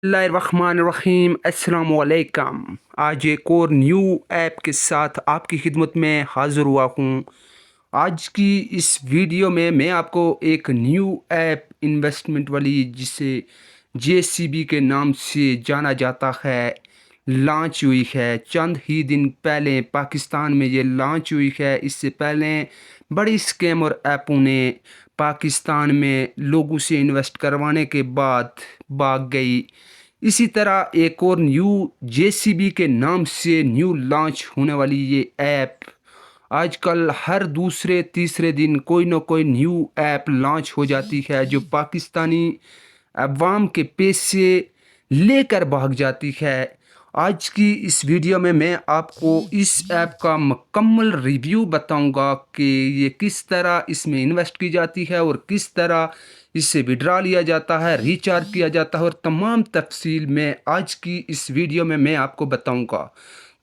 बिस्मिल्लाहिर्रहमानिर्रहीम अस्सलाम वालेकुम। आज एक और न्यू ऐप के साथ आपकी खिदमत में हाज़िर हुआ हूँ। आज की इस वीडियो में मैं आपको एक न्यू ऐप इन्वेस्टमेंट वाली जिसे जेसीबी के नाम से जाना जाता है लॉन्च हुई है। चंद ही दिन पहले पाकिस्तान में ये लॉन्च हुई है। इससे पहले बड़ी स्कैमर ऐपों ने पाकिस्तान में लोगों से इन्वेस्ट करवाने के बाद भाग गई। इसी तरह एक और न्यू जेसीबी के नाम से न्यू लॉन्च होने वाली ये ऐप आजकल हर दूसरे तीसरे दिन कोई ना कोई न्यू ऐप लॉन्च हो जाती है जो पाकिस्तानी अवाम के पैसे लेकर भाग जाती है। आज की इस वीडियो में मैं आपको इस ऐप का मुकम्मल रिव्यू बताऊंगा कि ये किस तरह इसमें इन्वेस्ट की जाती है और किस तरह इससे विड्रा लिया जाता है, रिचार्ज किया जाता है और तमाम तफसील में आज की इस वीडियो में मैं आपको बताऊंगा।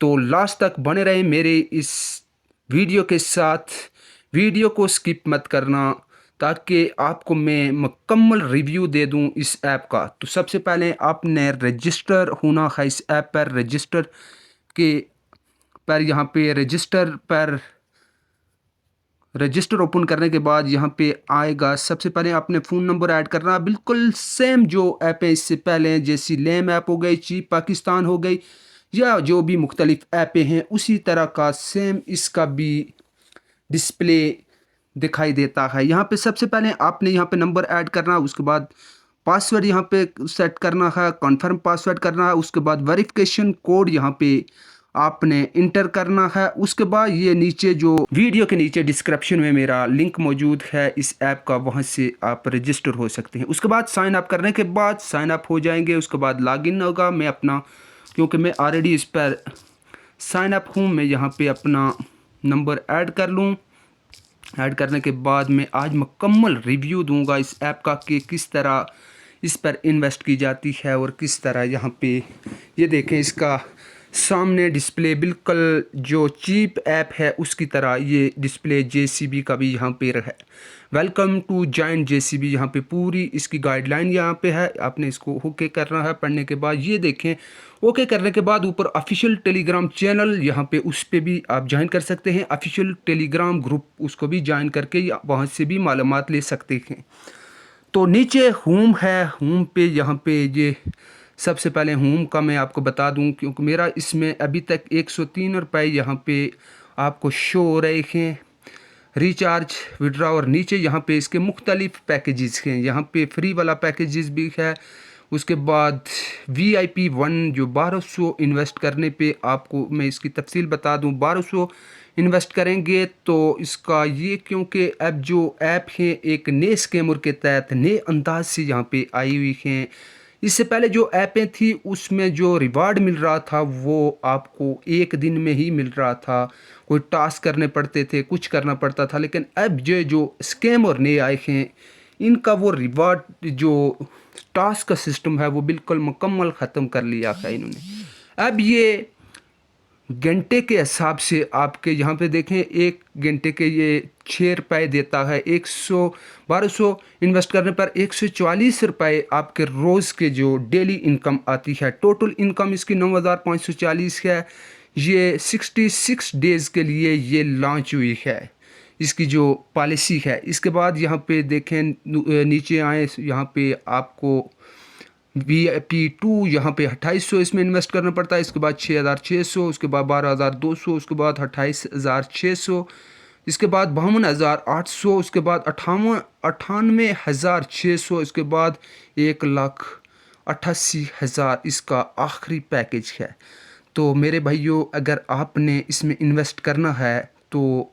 तो लास्ट तक बने रहे मेरे इस वीडियो के साथ। वीडियो को स्किप मत करना ताकि आपको मैं मुकम्मल रिव्यू दे दूं इस ऐप का। तो सबसे पहले आपने रजिस्टर होना है इस ऐप पर। रजिस्टर के पर यहाँ पे रजिस्टर ओपन करने के बाद यहाँ पे आएगा। सबसे पहले आपने फ़ोन नंबर ऐड करना, बिल्कुल सेम जो ऐप है इससे पहले, जैसी लेम ऐप हो गई, चीप पाकिस्तान हो गई या जो भी मुख्तलिफ ऐपें हैं उसी तरह का सेम इसका भी डिस्प्ले दिखाई देता है। यहाँ पे सबसे पहले आपने यहाँ पे नंबर ऐड करना, उसके बाद पासवर्ड यहाँ पे सेट करना है, कन्फर्म पासवर्ड करना है, उसके बाद वेरिफिकेशन कोड यहाँ पे आपने इंटर करना है। उसके बाद ये नीचे जो वीडियो के नीचे डिस्क्रिप्शन में मेरा लिंक मौजूद है इस ऐप का, वहाँ से आप रजिस्टर हो सकते हैं। उसके बाद साइन अप करने के बाद साइन अप हो जाएंगे। उसके बाद लॉगिन होगा। मैं अपना, क्योंकि मैं ऑलरेडी इस पर साइन अप हूँ, मैं यहाँ पे अपना नंबर ऐड कर लूँ। ऐड करने के बाद मैं आज मुकम्मल रिव्यू दूंगा इस ऐप का कि किस तरह इस पर इन्वेस्ट की जाती है और किस तरह यहाँ पे ये देखें इसका सामने डिस्प्ले बिल्कुल जो चीप ऐप है उसकी तरह ये डिस्प्ले जेसीबी का भी यहाँ पे है। वेलकम टू जॉइन जेसीबी, यहाँ पे पूरी इसकी गाइडलाइन यहाँ पे है। आपने इसको ओके करना है। पढ़ने के बाद ये देखें, ओके करने के बाद ऊपर ऑफिशियल टेलीग्राम चैनल यहाँ पे उस पर भी आप ज्वाइन कर सकते हैं। ऑफिशियल टेलीग्राम ग्रुप उसको भी ज्वाइन करके वहाँ से भी मालूमात ले सकते हैं। तो नीचे होम है, होम पे यहाँ पे ये सबसे पहले होम का मैं आपको बता दूं क्योंकि मेरा इसमें अभी तक 103 रुपये यहाँ पे आपको शो हो रहे हैं रिचार्ज विड्रा। और नीचे यहाँ पे इसके मुख्तलिफ पैकेजेस हैं। यहाँ पे फ्री वाला पैकेजेस भी है। उसके बाद VIP 1 जो 1200 इन्वेस्ट करने पे आपको मैं इसकी तफसील बता दूं। 1200 इन्वेस्ट करेंगे तो इसका ये, क्योंकि अब जो ऐप है एक नए स्कीमर के तहत नए अंदाज से यहाँ पे आई हुई हैं। इससे पहले जो ऐपें थी उसमें जो रिवार्ड मिल रहा था वो आपको एक दिन में ही मिल रहा था, कोई टास्क करने पड़ते थे, कुछ करना पड़ता था। लेकिन अब जो स्कैमर नए आए हैं इनका वो रिवार्ड जो टास्क का सिस्टम है वो बिल्कुल मुकम्मल ख़त्म कर लिया है इन्होंने। अब ये घंटे के हिसाब से आपके यहाँ पे देखें, एक घंटे के ये 6 रुपये देता है। 1200 इन्वेस्ट करने पर 144 रुपये आपके रोज़ के जो डेली इनकम आती है। टोटल इनकम इसकी 9540 है। ये 66 डेज़ के लिए ये लॉन्च हुई है इसकी जो पॉलिसी है। इसके बाद यहाँ पे देखें, नीचे आए, यहाँ पे आपको VIP 2 यहाँ पे 2800 इसमें इन्वेस्ट करना पड़ता है। इसके बाद 6600, उसके बाद 12200, उसके बाद 28600, इसके बाद 52800, उसके बाद 98,600, इसके बाद 1,88,000 इसका आखिरी पैकेज है। तो मेरे भाइयों, अगर आपने इसमें इन्वेस्ट करना है तो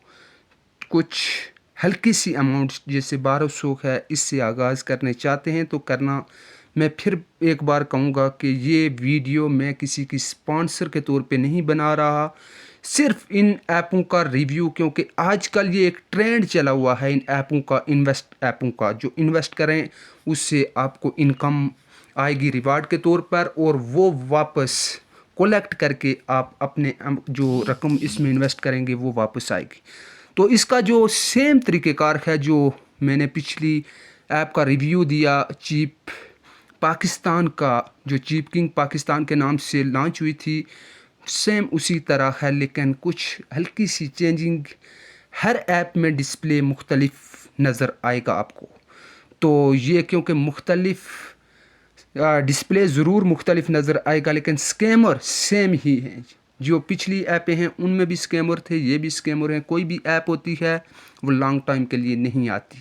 कुछ हल्की सी अमाउंट जैसे 1200 है इससे आगाज़ करने चाहते हैं तो करना। मैं फिर एक बार कहूँगा कि ये वीडियो मैं किसी की स्पॉन्सर के तौर पे नहीं बना रहा, सिर्फ इन ऐपों का रिव्यू, क्योंकि आजकल ये एक ट्रेंड चला हुआ है इन ऐपों का, ऐपों का जो इन्वेस्ट करें उससे आपको इनकम आएगी रिवार्ड के तौर पर और वो वापस कलेक्ट करके आप अपने जो रकम इसमें इन्वेस्ट करेंगे वो वापस आएगी। तो इसका जो सेम तरीक़ेकार है जो मैंने पिछली ऐप का रिव्यू दिया चीप पाकिस्तान का जो चीप किंग पाकिस्तान के नाम से लॉन्च हुई थी, सेम उसी तरह है, लेकिन कुछ हल्की सी चेंजिंग। हर ऐप में डिस्प्ले मुख्तलिफ नज़र आएगा आपको। तो ये क्योंकि मुख्तलिफ डिस्प्ले ज़रूर मुख्तलिफ नज़र आएगा, लेकिन स्कैमर सेम ही हैं। जो पिछली ऐपें हैं उनमें भी स्कैमर थे, ये भी स्कैमर हैं। कोई भी ऐप होती है वो लॉन्ग टाइम के लिए नहीं आती,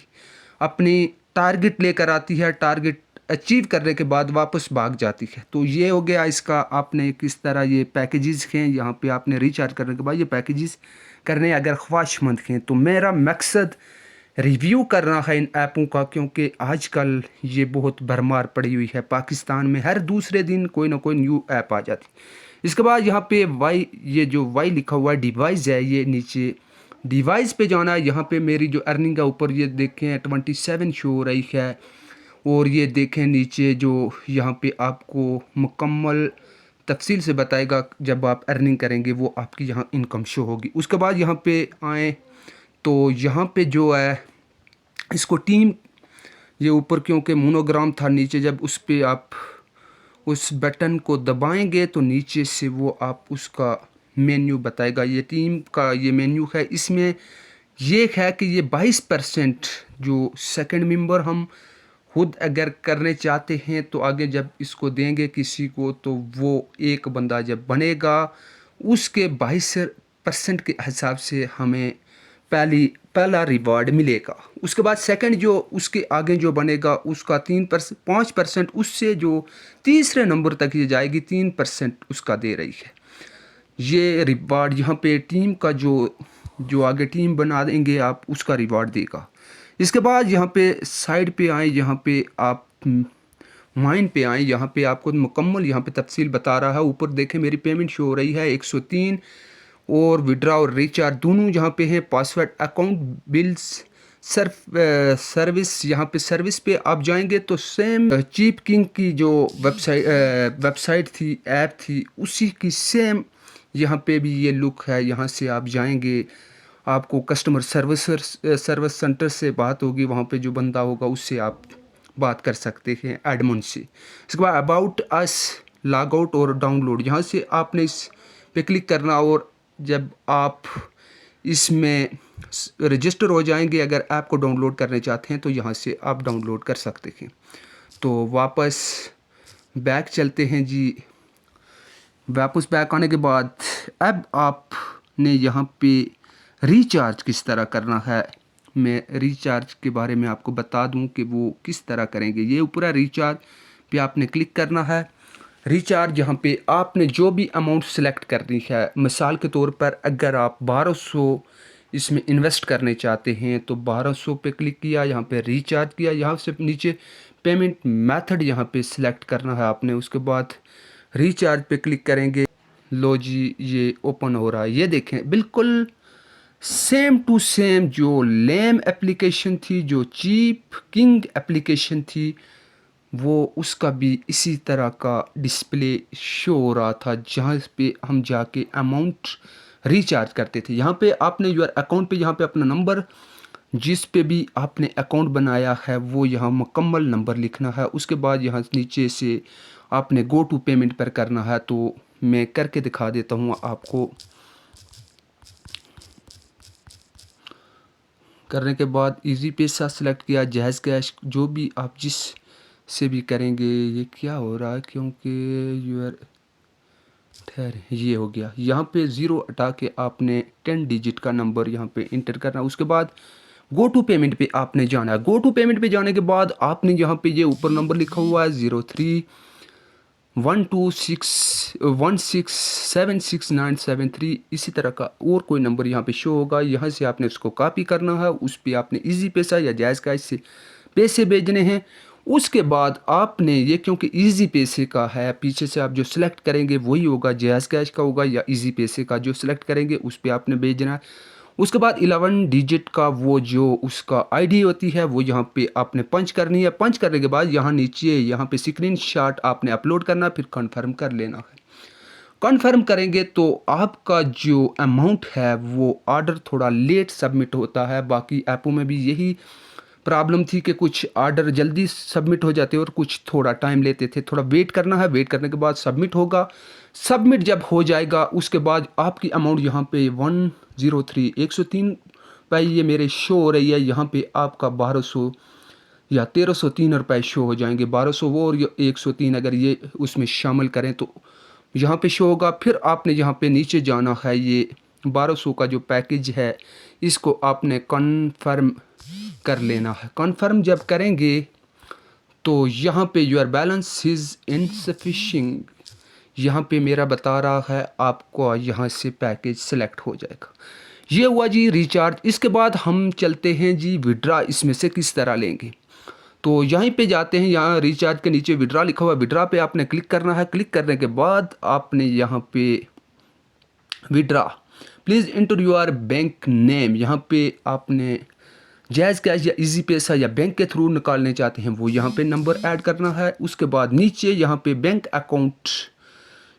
अपनी टारगेट लेकर आती है, टारगेट अचीव करने के बाद वापस भाग जाती है। तो ये हो गया इसका, आपने किस तरह ये पैकेजेस हैं, यहाँ पे आपने रिचार्ज करने के बाद ये पैकेजेस करने अगर ख्वाहिशमंद हैं। तो मेरा मकसद रिव्यू करना है इन ऐपों का, क्योंकि आजकल ये बहुत भरमार पड़ी हुई है पाकिस्तान में। हर दूसरे दिन कोई ना कोई न्यू ऐप आ जाती। इसके बाद यहाँ पे वाई, ये जो वाई लिखा हुआ है डिवाइस है, ये नीचे डिवाइस पे जाना है। यहाँ पे मेरी जो अर्निंग है ऊपर ये देखें 27 शो हो रही है, और ये देखें नीचे जो यहाँ पे आपको मुकम्मल तफसील से बताएगा जब आप अर्निंग करेंगे वो आपकी यहाँ इनकम शो होगी। उसके बाद यहाँ पे आए तो यहाँ पे जो है इसको टीम, ये ऊपर क्योंकि मोनोग्राम था नीचे, जब उस पर आप उस बटन को दबाएंगे तो नीचे से वो आप उसका मेन्यू बताएगा। ये टीम का ये मेन्यू है। इसमें ये है कि ये 22% जो सेकंड मेंबर हम खुद अगर करने चाहते हैं तो आगे जब इसको देंगे किसी को तो वो एक बंदा जब बनेगा उसके 22% के हिसाब से हमें पहला रिवार्ड मिलेगा। उसके बाद सेकंड जो उसके आगे जो बनेगा उसका 5%, उससे जो तीसरे नंबर तक ये जाएगी 3% उसका दे रही है ये रिवार्ड। यहाँ पे टीम का जो आगे टीम बना देंगे आप उसका रिवार्ड देगा। इसके बाद यहाँ पे साइड पे आए, यहाँ पे आप माइन पे आए, यहाँ पे आपको मुकम्मल यहाँ पे तफसील बता रहा है। ऊपर देखें मेरी पेमेंट शो हो रही है 103, और विड्रा और रिचार्ज दोनों यहाँ पे हैं। पासवर्ड, अकाउंट, बिल्स, सर्विस, यहाँ पे सर्विस पे आप जाएंगे तो सेम चीप किंग की जो वेबसाइट थी, ऐप थी, उसी की सेम यहाँ पे भी ये लुक है। यहाँ से आप जाएंगे, आपको कस्टमर सर्विस सेंटर से बात होगी, वहाँ पे जो बंदा होगा उससे आप बात कर सकते हैं, एडमिन से। इसके बाद अबाउट अस, लॉग आउट और डाउनलोड, यहाँ से आपने इस पे क्लिक करना, और जब आप इसमें रजिस्टर हो जाएंगे, अगर ऐप को डाउनलोड करने चाहते हैं तो यहाँ से आप डाउनलोड कर सकते हैं। तो वापस बैक चलते हैं जी। वापस बैक आने के बाद अब आपने यहाँ पे रिचार्ज किस तरह करना है। मैं रिचार्ज के बारे में आपको बता दूं कि वो किस तरह करेंगे। ये ऊपर रिचार्ज पे आपने क्लिक करना है। रिचार्ज यहाँ पे आपने जो भी अमाउंट सेलेक्ट करनी है, मिसाल के तौर पर अगर आप 1200 इसमें इन्वेस्ट करने चाहते हैं तो 1200 पे क्लिक किया, यहाँ पे रिचार्ज किया, यहाँ से नीचे पेमेंट मेथड यहाँ पे सिलेक्ट करना है आपने। उसके बाद रिचार्ज पे क्लिक करेंगे। लो जी, ये ओपन हो रहा है। ये देखें बिल्कुल सेम टू सेम जो लेम एप्लीकेशन थी, जो चीप किंग एप्लीकेशन थी, वो उसका भी इसी तरह का डिस्प्ले शो हो रहा था, जहाँ पे हम जाके अमाउंट रिचार्ज करते थे। यहाँ पे आपने योर अकाउंट पे यहाँ पे अपना नंबर, जिस पे भी आपने अकाउंट बनाया है वो यहाँ मुकम्मल नंबर लिखना है। उसके बाद यहाँ नीचे से आपने गो टू पेमेंट पर करना है। तो मैं करके दिखा देता हूँ आपको। करने के बाद इजी पैसा सेलेक्ट किया, जायज़ कैश, जो भी आप जिस से भी करेंगे। ये क्या हो रहा है, क्योंकि यूर ठहर ये हो गया। यहाँ पे ज़ीरो हटा के आपने 10 डिजिट का नंबर यहाँ पे इंटर करना। उसके बाद गो टू पेमेंट पे आपने जाना है। गो टू पेमेंट पे जाने के बाद आपने यहाँ पे ये ऊपर नंबर लिखा हुआ है 031261676973, इसी तरह का और कोई नंबर यहाँ पे शो होगा। यहाँ से आपने उसको कॉपी करना है, उस पर आपने इजी पैसा या जायज़ कैश से पैसे भेजने हैं। उसके बाद आपने ये, क्योंकि इजी पैसे का है, पीछे से आप जो सिलेक्ट करेंगे वही होगा, जायज़ कैश का होगा या इजी पैसे का, जो सिलेक्ट करेंगे उस पर आपने भेजना है। उसके बाद 11 डिजिट का वो जो उसका आईडी होती है वो यहाँ पे आपने पंच करनी है। पंच करने के बाद यहाँ नीचे यहाँ पे स्क्रीनशॉट आपने अपलोड करना, फिर कन्फर्म कर लेना है। कन्फर्म करेंगे तो आपका जो अमाउंट है वो ऑर्डर थोड़ा लेट सबमिट होता है। बाकी ऐपों में भी यही प्रॉब्लम थी कि कुछ ऑर्डर जल्दी सबमिट हो जाते और कुछ थोड़ा टाइम लेते थे। थोड़ा वेट करना है, वेट करने के बाद सबमिट होगा। सबमिट जब हो जाएगा उसके बाद आपकी अमाउंट यहाँ पे 103 103 ये मेरे शो हो रही है। यहाँ पे आपका 1200 या 1303 रुपये शो हो जाएंगे। 1200 वो और 103 अगर ये उसमें शामिल करें तो यहाँ पे शो होगा। फिर आपने यहाँ पे नीचे जाना है। ये 1200 का जो पैकेज है इसको आपने कन्फर्म कर लेना है। कन्फर्म जब करेंगे तो यहाँ पे योर बैलेंस इज़ इनसफिशिएंट, यहाँ पे मेरा बता रहा है आपको यहाँ से पैकेज सेलेक्ट हो जाएगा। ये हुआ जी रिचार्ज। इसके बाद हम चलते हैं जी विड्रा इसमें से किस तरह लेंगे। तो यहीं पे जाते हैं, यहाँ रिचार्ज के नीचे विड्रा लिखा हुआ है, विड्रा पे आपने क्लिक करना है। क्लिक करने के बाद आपने यहाँ पे withdraw please inter your bank name, यहाँ पे आपने जैज़ कैश या इजी पैसा या बैंक के थ्रू निकालने चाहते हैं वो यहाँ पे नंबर ऐड करना है। उसके बाद नीचे यहाँ पे बैंक अकाउंट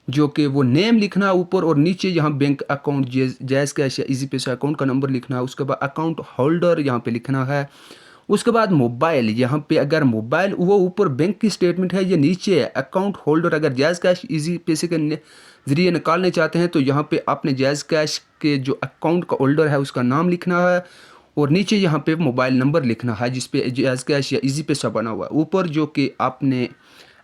जो कि वो नेम लिखना है ऊपर, और नीचे यहाँ बैंक अकाउंट जैज़ कैश या इजी पैसा अकाउंट का नंबर लिखना है। उसके बाद अकाउंट होल्डर यहाँ पे लिखना है। उसके बाद मोबाइल, यहाँ पे अगर मोबाइल वो ऊपर बैंक की स्टेटमेंट है, ये नीचे है अकाउंट होल्डर। अगर जैज़ कैश इजी पैसे के ज़रिए निकालने चाहते हैं तो यहाँ पे आपने जैज़ कैश के जो अकाउंट का होल्डर है उसका नाम लिखना है, और नीचे यहाँ पे मोबाइल नंबर लिखना है जिस पे जैज़ कैश या इजी पैसा बना हुआ है ऊपर। जो कि आपने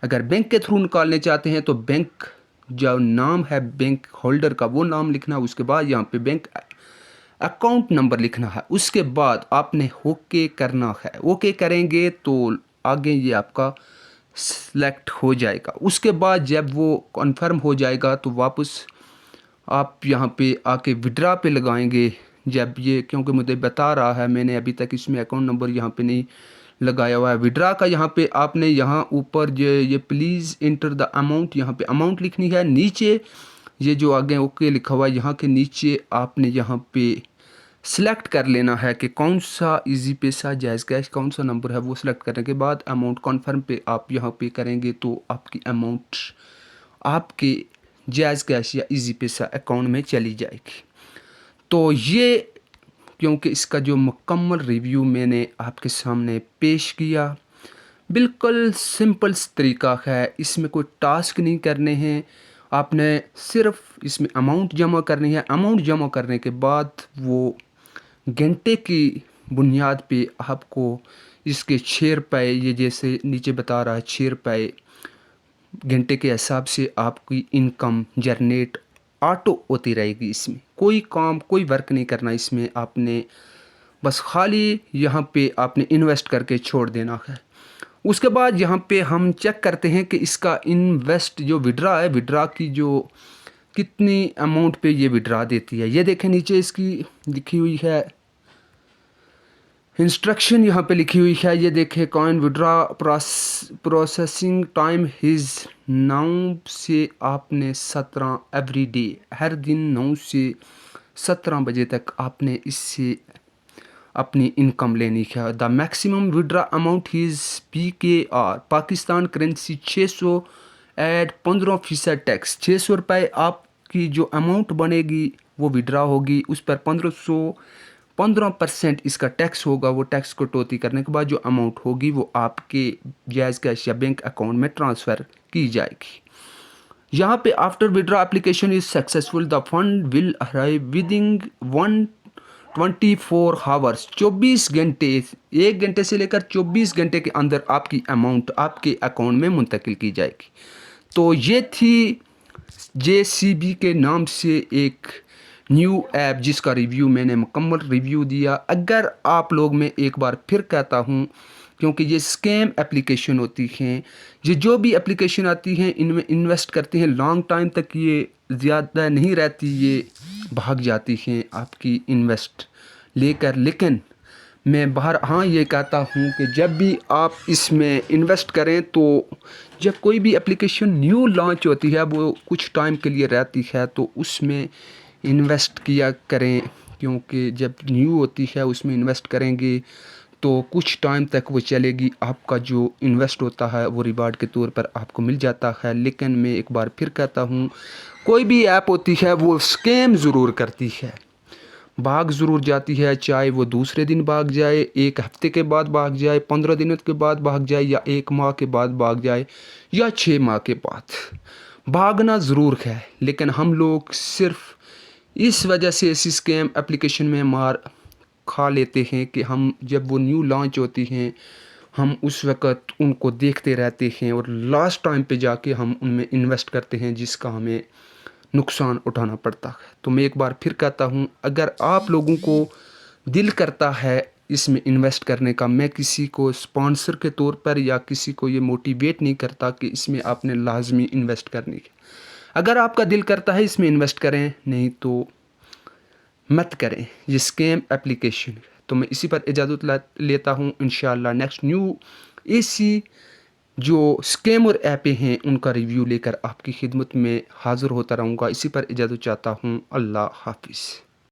अगर बैंक के थ्रू निकालने चाहते हैं तो बैंक जो नाम है बैंक होल्डर का वो नाम लिखना है। उसके बाद यहाँ पे बैंक अकाउंट नंबर लिखना है। उसके बाद आपने ओके करना है। ओके करेंगे तो आगे ये आपका सिलेक्ट हो जाएगा। उसके बाद जब वो कन्फर्म हो जाएगा तो वापस आप यहाँ पे आके विड्रा पे लगाएंगे। जब ये क्योंकि मुझे बता रहा है, मैंने अभी तक इसमें अकाउंट नंबर यहाँ पे नहीं लगाया हुआ है। विड्रा का यहाँ पे आपने यहाँ ऊपर ये प्लीज़ इंटर द अमाउंट, यहाँ पे अमाउंट लिखनी है। नीचे ये जो आगे ओके लिखा हुआ है यहाँ के नीचे आपने यहाँ पे सिलेक्ट कर लेना है कि कौन सा इजी पैसा जैज़ कैश कौन सा नंबर है। वो सिलेक्ट करने के बाद अमाउंट कन्फर्म पे आप यहाँ पे करेंगे तो आपकी अमाउंट आपके जैज़ कैश या इजी पैसा अकाउंट में चली जाएगी। तो ये क्योंकि इसका जो मुकम्मल रिव्यू मैंने आपके सामने पेश किया, बिल्कुल सिंपल तरीका है। इसमें कोई टास्क नहीं करने हैं, आपने सिर्फ इसमें अमाउंट जमा करनी है। अमाउंट जमा करने के बाद वो घंटे की बुनियाद पे आपको इसके 6 रुपये, ये जैसे नीचे बता रहा है 6 रुपये घंटे के हिसाब से आपकी इनकम जनरेट ऑटो होती रहेगी। इसमें कोई काम कोई वर्क नहीं करना, इसमें आपने बस खाली यहाँ पे आपने इन्वेस्ट करके छोड़ देना है। उसके बाद यहाँ पे हम चेक करते हैं कि इसका इन्वेस्ट जो विड्रा है, विड्रा की जो कितनी अमाउंट पे ये विड्रा देती है। ये देखें नीचे इसकी लिखी हुई है इंस्ट्रक्शन, यहाँ पे लिखी हुई है। ये देखें coin withdraw processing time is 9 से आपने 17 एवरी डे, हर दिन 9 से 17 बजे तक आपने इससे अपनी इनकम लेनी है। The maximum withdraw amount is PKR Pakistan currency 600 add 15% tax. 600 रुपये आपकी जो अमाउंट बनेगी वो विड्रा होगी, उस पर 15% इसका टैक्स होगा। वो टैक्स कटौती करने के बाद जो अमाउंट होगी वो आपके जैज़ कैश या बैंक अकाउंट में ट्रांसफ़र की जाएगी। यहाँ पे after withdraw application is successful the fund will arrive within 124 hours, 24 घंटे, 1 घंटे से लेकर 24 घंटे के अंदर आपकी अमाउंट आपके अकाउंट में मुंतकिल की जाएगी। तो ये थी JCB के नाम से एक न्यू ऐप जिसका रिव्यू मैंने मुकम्मल रिव्यू दिया। अगर आप लोग, मैं एक बार फिर कहता हूँ, क्योंकि ये स्कैम एप्लीकेशन होती हैं, ये जो भी एप्लीकेशन आती हैं इनमें इन्वेस्ट करते हैं, लॉन्ग टाइम तक ये ज़्यादा नहीं रहती, ये भाग जाती हैं आपकी इन्वेस्ट लेकर। लेकिन मैं हाँ ये कहता हूँ कि जब भी आप इसमें इन्वेस्ट करें तो जब कोई भी एप्लीकेशन न्यू लॉन्च होती है वो कुछ टाइम के लिए रहती है, तो उसमें इन्वेस्ट किया करें, क्योंकि जब न्यू होती है उसमें इन्वेस्ट करेंगे तो कुछ टाइम तक वो चलेगी। आपका जो इन्वेस्ट होता है वो रिवार्ड के तौर पर आपको मिल जाता है। लेकिन मैं एक बार फिर कहता हूँ, कोई भी ऐप होती है वो स्कैम ज़रूर करती है। भाग ज़रूर जाती है, चाहे वो दूसरे दिन भाग जाए, 1 हफ़्ते के बाद भाग जाए, 15 दिनों के बाद भाग जाए, या 1 माह के बाद भाग जाए, या 6 माह के बाद। भागना ज़रूर है, लेकिन हम लोग सिर्फ़ इस वजह से ऐसी स्कैम एप्लीकेशन में मार खा लेते हैं कि हम जब वो न्यू लॉन्च होती हैं, हम उस वक़्त उनको देखते रहते हैं और लास्ट टाइम पे जाके हम उनमें इन्वेस्ट करते हैं, जिसका हमें नुकसान उठाना पड़ता है। तो मैं एक बार फिर कहता हूँ, अगर आप लोगों को दिल करता है इसमें इन्वेस्ट करने का, मैं किसी को स्पॉन्सर के तौर पर या किसी को ये मोटिवेट नहीं करता कि इसमें आपने लाजमी इन्वेस्ट करनी है। अगर आपका दिल करता है इसमें इन्वेस्ट करें, नहीं तो मत करें, ये स्कैम एप्लीकेशन है। तो मैं इसी पर इजाज़त लेता हूँ। इंशाअल्लाह नेक्स्ट न्यू ऐसी जो स्कैम और ऐपें हैं उनका रिव्यू लेकर आपकी खिदमत में हाज़िर होता रहूँगा। इसी पर इजाज़त चाहता हूँ। अल्लाह हाफ़िज़।